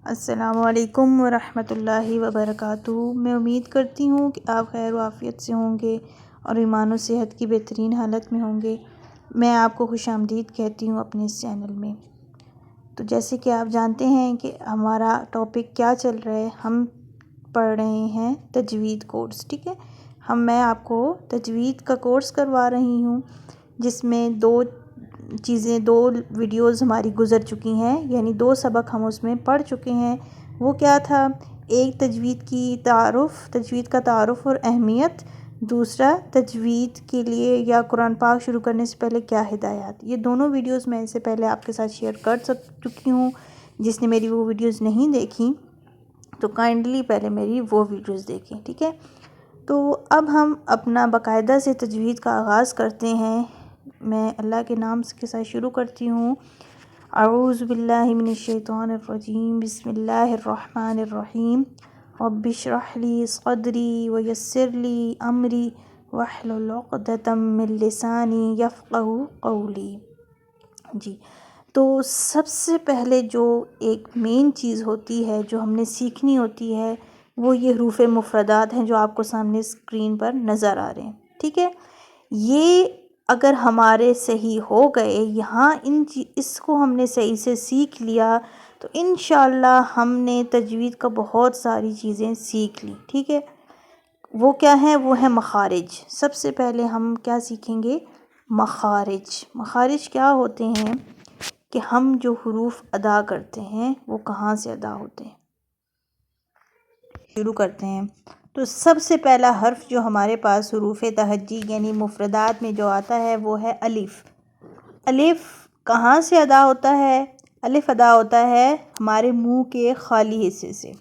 السلام علیکم ورحمۃ اللہ وبرکاتہ۔ میں امید کرتی ہوں کہ آپ خیر و عافیت سے ہوں گے اور ایمان و صحت کی بہترین حالت میں ہوں گے۔ میں آپ کو خوش آمدید کہتی ہوں اپنے اس چینل میں۔ تو جیسے کہ آپ جانتے ہیں کہ ہمارا ٹاپک کیا چل رہا ہے، ہم پڑھ رہے ہیں تجوید کورس، ٹھیک ہے۔ میں آپ کو تجوید کا کورس کروا رہی ہوں، جس میں دو ویڈیوز ہماری گزر چکی ہیں، یعنی 2 سبق ہم اس میں پڑھ چکے ہیں۔ وہ کیا تھا؟ ایک تجوید کا تعارف اور اہمیت، دوسرا تجوید کے لیے یا قرآن پاک شروع کرنے سے پہلے کیا ہدایات۔ یہ دونوں ویڈیوز میں اس سے پہلے آپ کے ساتھ شیئر کر چکی ہوں۔ جس نے میری وہ ویڈیوز نہیں دیکھی تو کائنڈلی پہلے میری وہ ویڈیوز دیکھیں، ٹھیک ہے۔ تو اب ہم اپنا باقاعدہ سے تجوید کا آغاز کرتے ہیں۔ میں اللہ کے نام کے ساتھ شروع کرتی ہوں۔ اعوذ باللہ من الشیطان الرجیم، بسم اللہ الرحمن الرحیم۔ رب اشرح لی صدری ویسر لی امری واحلل عقدۃ من لسانی یفقہوا قولی۔ جی، تو سب سے پہلے جو ایک مین چیز ہوتی ہے جو ہم نے سیکھنی ہوتی ہے، وہ یہ حروف مفردات ہیں جو آپ کو سامنے اسکرین پر نظر آ رہے ہیں، ٹھیک ہے۔ یہ اگر ہمارے صحیح ہو گئے، یہاں اس کو ہم نے صحیح سے سیکھ لیا تو انشاءاللہ ہم نے تجوید کا بہت ساری چیزیں سیکھ لی، ٹھیک ہے۔ وہ کیا ہیں؟ وہ ہیں مخارج۔ سب سے پہلے ہم کیا سیکھیں گے؟ مخارج۔ مخارج کیا ہوتے ہیں کہ ہم جو حروف ادا کرتے ہیں وہ کہاں سے ادا ہوتے ہیں۔ شروع کرتے ہیں تو سب سے پہلا حرف جو ہمارے پاس حروف تہجی یعنی مفردات میں جو آتا ہے وہ ہے الف۔ الف کہاں سے ادا ہوتا ہے؟ الف ادا ہوتا ہے ہمارے منہ کے خالی حصے سے،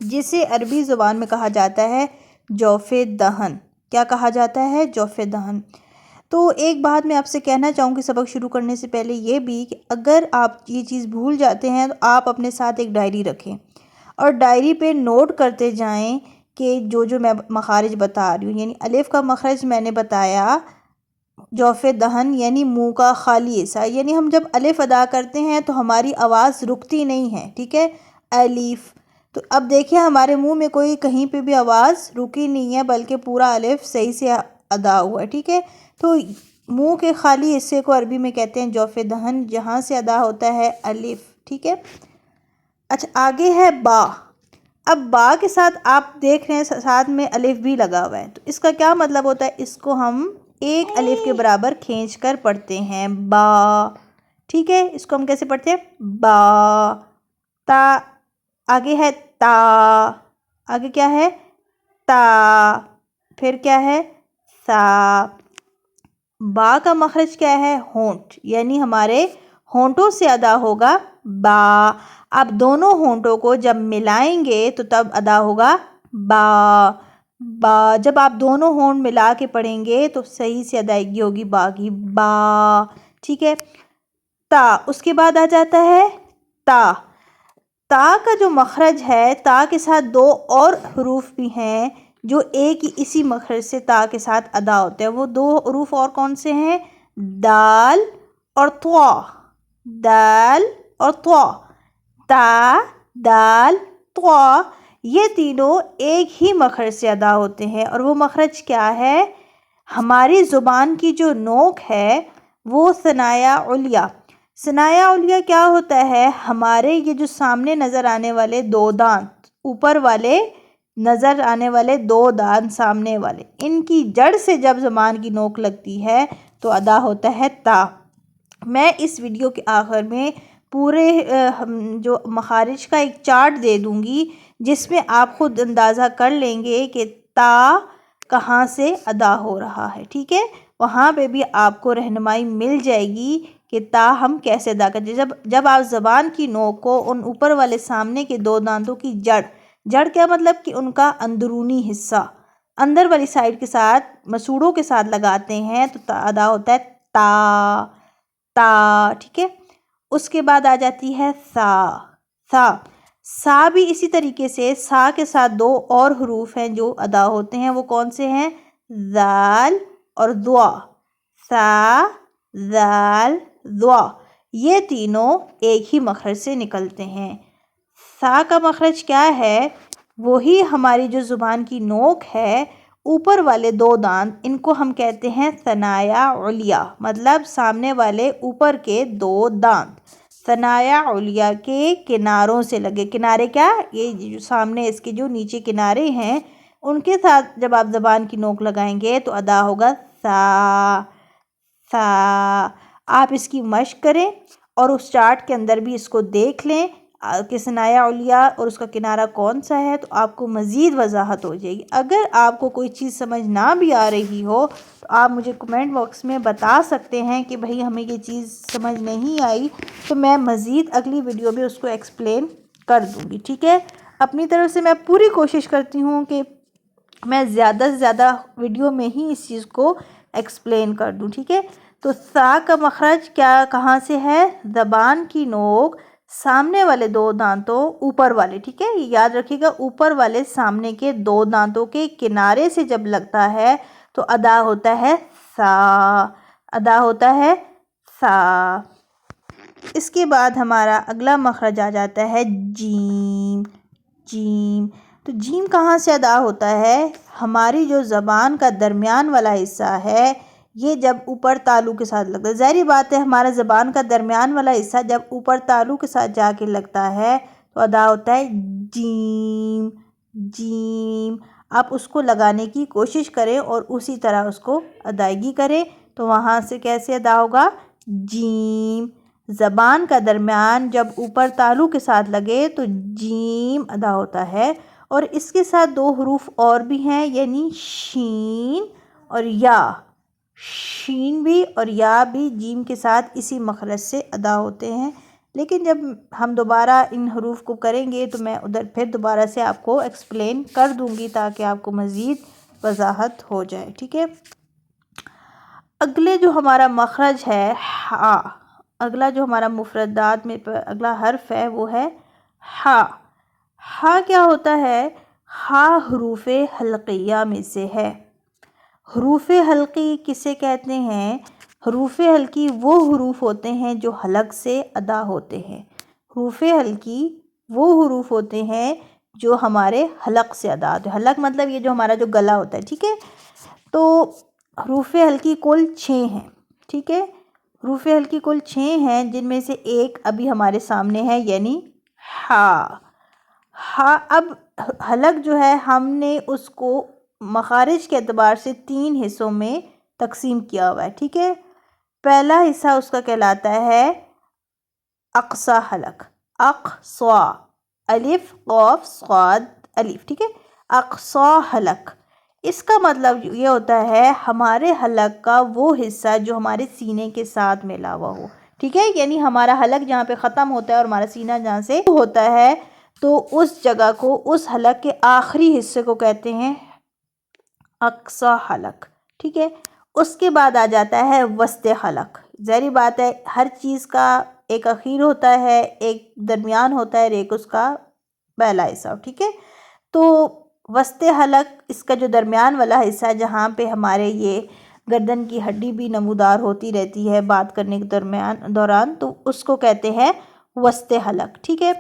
جسے عربی زبان میں کہا جاتا ہے جوف دہن۔ کیا کہا جاتا ہے؟ جوف دہن۔ تو ایک بات میں آپ سے کہنا چاہوں کہ سبق شروع کرنے سے پہلے یہ بھی کہ اگر آپ یہ چیز بھول جاتے ہیں تو آپ اپنے ساتھ ایک ڈائری رکھیں اور ڈائری پہ نوٹ کرتے جائیں کہ جو میں مخارج بتا رہی ہوں، یعنی الف کا مخرج میں نے بتایا جوف دہن یعنی منہ کا خالی حصہ، یعنی ہم جب الف ادا کرتے ہیں تو ہماری آواز رکتی نہیں ہے، ٹھیک ہے۔ الف، تو اب دیکھیں ہمارے منہ میں کوئی کہیں پہ بھی آواز رکی نہیں ہے بلکہ پورا الف صحیح سے ادا ہوا ہے، ٹھیک ہے۔ تو منہ کے خالی حصے کو عربی میں کہتے ہیں جوف دہن، جہاں سے ادا ہوتا ہے الف، ٹھیک ہے۔ اچھا، آگے ہے با۔ اب با کے ساتھ آپ دیکھ رہے ہیں ساتھ میں الف بھی لگا ہوا ہے، تو اس کا کیا مطلب ہوتا ہے؟ اس کو ہم ایک الف کے برابر کھینچ کر پڑھتے ہیں، با، ٹھیک ہے۔ اس کو ہم کیسے پڑھتے ہیں؟ با۔ تا، آگے ہے تا، آگے کیا ہے؟ تا، پھر کیا ہے؟ سا۔ با کا مخرج کیا ہے؟ ہونٹ، یعنی ہمارے ہونٹوں سے ادا ہوگا با۔ اب دونوں ہونٹوں کو جب ملائیں گے تو تب ادا ہوگا با۔ با، جب آپ دونوں ہونٹ ملا کے پڑھیں گے تو صحیح سے ادائیگی ہوگی با کی، با، ٹھیک ہے۔ تا، اس کے بعد آ جاتا ہے تا۔ تا کا جو مخرج ہے، تا کے ساتھ 2 اور حروف بھی ہیں جو ایک ہی اسی مخرج سے تا کے ساتھ ادا ہوتے ہیں۔ وہ 2 حروف اور کون سے ہیں؟ دال اور طا۔ دال اور طا، تا، دال، طا، یہ تینوں ایک ہی مخرج سے ادا ہوتے ہیں، اور وہ مخرج کیا ہے؟ ہماری زبان کی جو نوک ہے وہ ثنایا علیہ۔ ثنایا علیہ کیا ہوتا ہے؟ ہمارے یہ جو سامنے نظر آنے والے 2 دانت، اوپر والے نظر آنے والے 2 دانت سامنے والے، ان کی جڑ سے جب زبان کی نوک لگتی ہے تو ادا ہوتا ہے تا۔ میں اس ویڈیو کے آخر میں پورے جو مخارج کا ایک چارٹ دے دوں گی جس میں آپ خود اندازہ کر لیں گے کہ تا کہاں سے ادا ہو رہا ہے، ٹھیک ہے۔ وہاں پہ بھی آپ کو رہنمائی مل جائے گی کہ تا ہم کیسے ادا کرتے ہیں۔ جب آپ زبان کی نوک کو ان اوپر والے سامنے کے 2 دانتوں کی جڑ کیا مطلب کہ ان کا اندرونی حصہ اندر والی سائڈ کے ساتھ مسوڑوں کے ساتھ لگاتے ہیں تو ادا ہوتا ہے تا، تا، ٹھیک ہے۔ اس کے بعد آ جاتی ہے سا۔ سا، سا بھی اسی طریقے سے سا کے ساتھ 2 اور حروف ہیں جو ادا ہوتے ہیں، وہ کون سے ہیں؟ زال اور ضا۔ سا، زال، ضا، یہ تینوں ایک ہی مخرج سے نکلتے ہیں۔ سا کا مخرج کیا ہے؟ وہی ہماری جو زبان کی نوک ہے، اوپر والے دو دانت، ان کو ہم کہتے ہیں ثنایا علیا، مطلب سامنے والے اوپر کے دو دانت ثنایا علیا کے کناروں سے لگے۔ کنارے کیا؟ یہ جو سامنے اس کے جو نیچے کنارے ہیں ان کے ساتھ جب آپ زبان کی نوک لگائیں گے تو ادا ہوگا سا سا۔ آپ اس کی مشق کریں اور اس چارٹ کے اندر بھی اس کو دیکھ لیں کہ ثنایا علیا اور اس کا کنارہ کون سا ہے، تو آپ کو مزید وضاحت ہو جائے گی۔ اگر آپ کو کوئی چیز سمجھ نہ بھی آ رہی ہو تو آپ مجھے کمنٹ باکس میں بتا سکتے ہیں کہ بھئی ہمیں یہ چیز سمجھ نہیں آئی، تو میں مزید اگلی ویڈیو میں اس کو ایکسپلین کر دوں گی، ٹھیک ہے؟ اپنی طرف سے میں پوری کوشش کرتی ہوں کہ میں زیادہ سے زیادہ ویڈیو میں ہی اس چیز کو ایکسپلین کر دوں، ٹھیک ہے؟ تو سا کا مخرج کیا کہاں سے ہے؟ زبان کی نوک سامنے والے دو دانتوں اوپر والے، ٹھیک ہے؟ یہ یاد رکھیے گا، اوپر والے سامنے کے دو دانتوں کے کنارے سے جب لگتا ہے تو ادا ہوتا ہے سا، ادا ہوتا ہے سا۔ اس کے بعد ہمارا اگلا مخرج آ جاتا ہے جیم۔ جیم، تو جیم کہاں سے ادا ہوتا ہے؟ ہماری جو زبان کا درمیان والا حصہ ہے، یہ جب اوپر تالو کے ساتھ لگتا ہے، ظاہری بات ہے ہمارا زبان کا درمیان والا حصہ جب اوپر تالو کے ساتھ جا کے لگتا ہے تو ادا ہوتا ہے جیم۔ جیم، آپ اس کو لگانے کی کوشش کریں اور اسی طرح اس کو ادائیگی کریں، تو وہاں سے کیسے ادا ہوگا؟ جیم۔ زبان کا درمیان جب اوپر تالو کے ساتھ لگے تو جیم ادا ہوتا ہے، اور اس کے ساتھ دو حروف اور بھی ہیں، یعنی شین اور یا۔ شین بھی اور یا بھی جیم کے ساتھ اسی مخرج سے ادا ہوتے ہیں، لیکن جب ہم دوبارہ ان حروف کو کریں گے تو میں ادھر پھر دوبارہ سے آپ کو ایکسپلین کر دوں گی تاکہ آپ کو مزید وضاحت ہو جائے، ٹھیک ہے؟ اگلے جو ہمارا مخرج ہے ہا، اگلا جو ہمارا مفردات میں اگلا حرف ہے وہ ہے ہا۔ ہا کیا ہوتا ہے؟ ہا حروف حلقیہ میں سے ہے۔ حروف حلقی کسے کہتے ہیں؟ حروف حلقی وہ حروف ہوتے ہیں جو حلق سے ادا ہوتے ہیں۔ حروف حلقی وہ حروف ہوتے ہیں جو ہمارے حلق سے ادا ہوتے ہیں۔ حلق مطلب یہ جو ہمارا جو گلا ہوتا ہے، ٹھیک ہے؟ تو حروف حلقی کل 6 ہیں، ٹھیک ہے؟ حروف حلقی کل 6 ہیں، جن میں سے ایک ابھی ہمارے سامنے ہے، یعنی ہا۔ ہا، اب حلق جو ہے ہم نے اس کو مخارج کے اعتبار سے 3 حصوں میں تقسیم کیا ہوا ہے، ٹھیک ہے؟ پہلا حصہ اس کا کہلاتا ہے اقصی حلق، اقصا، الف قاف صاد الف، ٹھیک ہے؟ اقصی حلق، اس کا مطلب یہ ہوتا ہے ہمارے حلق کا وہ حصہ جو ہمارے سینے کے ساتھ ملا ہوا ہو، ٹھیک ہے؟ یعنی ہمارا حلق جہاں پہ ختم ہوتا ہے اور ہمارا سینہ جہاں سے ہوتا ہے، تو اس جگہ کو، اس حلق کے آخری حصے کو کہتے ہیں اقصی حلق، ٹھیک ہے؟ اس کے بعد آ جاتا ہے وسط حلق۔ ظاہری بات ہے ہر چیز کا ایک اخیر ہوتا ہے، ایک درمیان ہوتا ہے، اور ایک اس کا پہلا حصہ، ٹھیک ہے؟ تو وسط حلق اس کا جو درمیان والا حصہ جہاں پہ ہمارے یہ گردن کی ہڈی بھی نمودار ہوتی رہتی ہے بات کرنے کے دوران، تو اس کو کہتے ہیں وسط حلق، ٹھیک ہے؟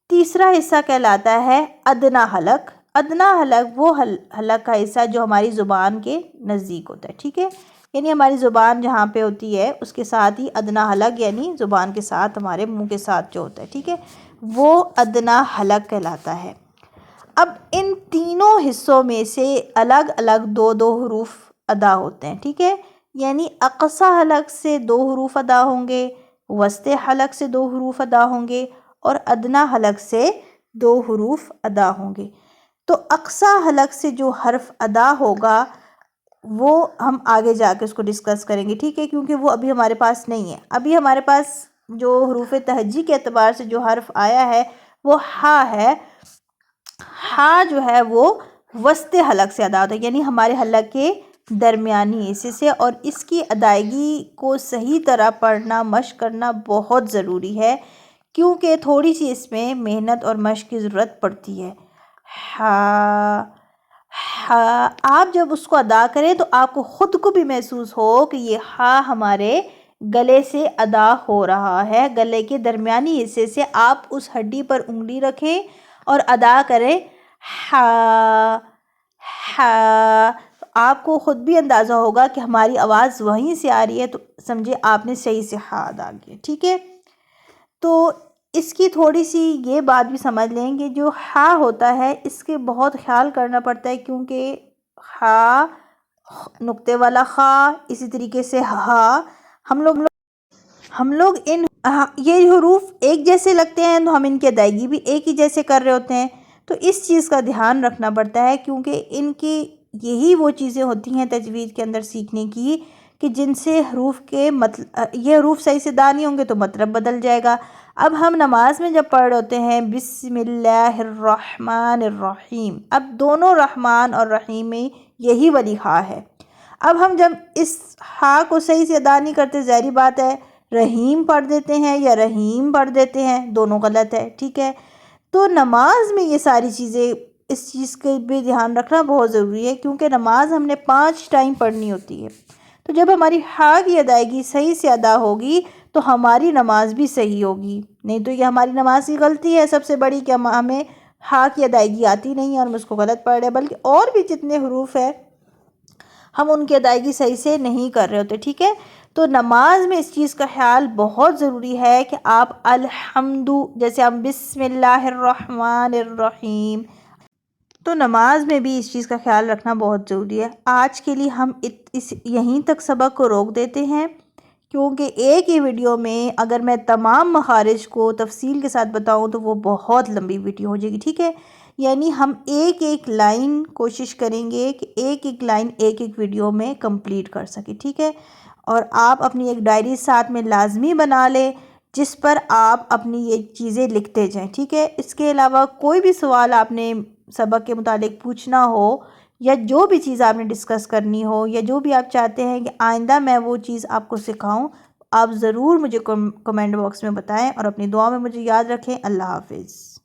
تیسرا حصہ کہلاتا ہے ادنیٰ حلق۔ ادنیٰ حلق وہ حلق کا حصہ جو ہماری زبان کے نزدیک ہوتا ہے، ٹھیک ہے؟ یعنی ہماری زبان جہاں پہ ہوتی ہے اس کے ساتھ ہی ادنیٰ حلق، یعنی زبان کے ساتھ ہمارے منہ کے ساتھ جو ہوتا ہے، ٹھیک ہے؟ وہ ادنیٰ حلق کہلاتا ہے۔ اب ان تینوں حصوں میں سے الگ الگ دو دو حروف ادا ہوتے ہیں، ٹھیک ہے؟ یعنی اقصی حلق سے 2 حروف ادا ہوں گے، وسط حلق سے 2 حروف ادا ہوں گے، اور ادنیٰ حلق سے 2 حروف ادا ہوں گے۔ تو اقصی حلق سے جو حرف ادا ہوگا وہ ہم آگے جا کے اس کو ڈسکس کریں گے، ٹھیک ہے؟ کیونکہ وہ ابھی ہمارے پاس نہیں ہے۔ ابھی ہمارے پاس جو حروف تہجی کے اعتبار سے جو حرف آیا ہے وہ ہا ہے۔ ہا جو ہے وہ وسط حلق سے ادا ہوتا ہے، یعنی ہمارے حلق کے درمیانی حصے سے، اور اس کی ادائیگی کو صحیح طرح پڑھنا، مشق کرنا بہت ضروری ہے، کیونکہ تھوڑی سی اس میں محنت اور مشق کی ضرورت پڑتی ہے۔ ہا، آپ جب اس کو ادا کریں تو آپ کو خود کو بھی محسوس ہو کہ یہ ہا ہمارے گلے سے ادا ہو رہا ہے، گلے کے درمیانی حصے سے آپ اس ہڈی پر انگلی رکھیں اور ادا کریں ہا ہا۔ آپ کو خود بھی اندازہ ہوگا کہ ہماری آواز وہیں سے آ رہی ہے، تو سمجھے آپ نے صحیح سے ہا ادا کیا، ٹھیک ہے۔ تو اس کی تھوڑی سی یہ بات بھی سمجھ لیں کہ جو ہا ہوتا ہے اس کے بہت خیال کرنا پڑتا ہے، کیونکہ ہا، نقطے والا خا، اسی طریقے سے ہا، ہم لوگ یہ حروف ایک جیسے لگتے ہیں تو ہم ان کی ادائیگی بھی ایک ہی جیسے کر رہے ہوتے ہیں، تو اس چیز کا دھیان رکھنا پڑتا ہے، کیونکہ ان کی یہی وہ چیزیں ہوتی ہیں تجوید کے اندر سیکھنے کی کہ جن سے حروف کے یہ حروف صحیح سے ادا نہیں ہوں گے تو مطلب بدل جائے گا۔ اب ہم نماز میں جب پڑھ رہے ہوتے ہیں بسم اللہ الرحمن الرحیم، اب دونوں رحمان اور رحیم میں یہی والی ہا ہے۔ اب ہم جب اس ہا کو صحیح سے ادا نہیں کرتے، ظاہری بات ہے رحیم پڑھ دیتے ہیں یا رحیم پڑھ دیتے ہیں، دونوں غلط ہے، ٹھیک ہے۔ تو نماز میں یہ ساری چیزیں، اس چیز کے بھی دھیان رکھنا بہت ضروری ہے، کیونکہ نماز ہم نے 5 ٹائم پڑھنی ہوتی ہے، تو جب ہماری ہا کی ادائیگی صحیح سے ادا ہوگی تو ہماری نماز بھی صحیح ہوگی، نہیں تو یہ ہماری نماز کی غلطی ہے سب سے بڑی کہ ہمیں ہا کی ادائیگی آتی نہیں ہے اور ہم اس کو غلط پڑھ رہے ہیں، بلکہ اور بھی جتنے حروف ہیں ہم ان کی ادائیگی صحیح سے نہیں کر رہے ہوتے، ٹھیک ہے۔ تو نماز میں اس چیز کا خیال بہت ضروری ہے کہ آپ الحمد، جیسے ہم بسم اللہ الرحمن الرحیم، تو نماز میں بھی اس چیز کا خیال رکھنا بہت ضروری ہے۔ آج کے لیے ہم یہیں تک سبق کو روک دیتے ہیں، کیونکہ ایک ہی ویڈیو میں اگر میں تمام مخارج کو تفصیل کے ساتھ بتاؤں تو وہ بہت لمبی ویڈیو ہو جائے گی، ٹھیک ہے۔ یعنی ہم ایک ایک لائن کوشش کریں گے کہ ایک ایک لائن ایک ایک ویڈیو میں کمپلیٹ کر سکیں، ٹھیک ہے۔ اور آپ اپنی ایک ڈائری ساتھ میں لازمی بنا لیں جس پر آپ اپنی یہ چیزیں لکھتے جائیں، ٹھیک ہے۔ اس کے علاوہ کوئی بھی سوال آپ نے سبق کے متعلق پوچھنا ہو یا جو بھی چیز آپ نے ڈسکس کرنی ہو یا جو بھی آپ چاہتے ہیں کہ آئندہ میں وہ چیز آپ کو سکھاؤں، آپ ضرور مجھے کمنٹ باکس میں بتائیں اور اپنی دعا میں مجھے یاد رکھیں۔ اللہ حافظ۔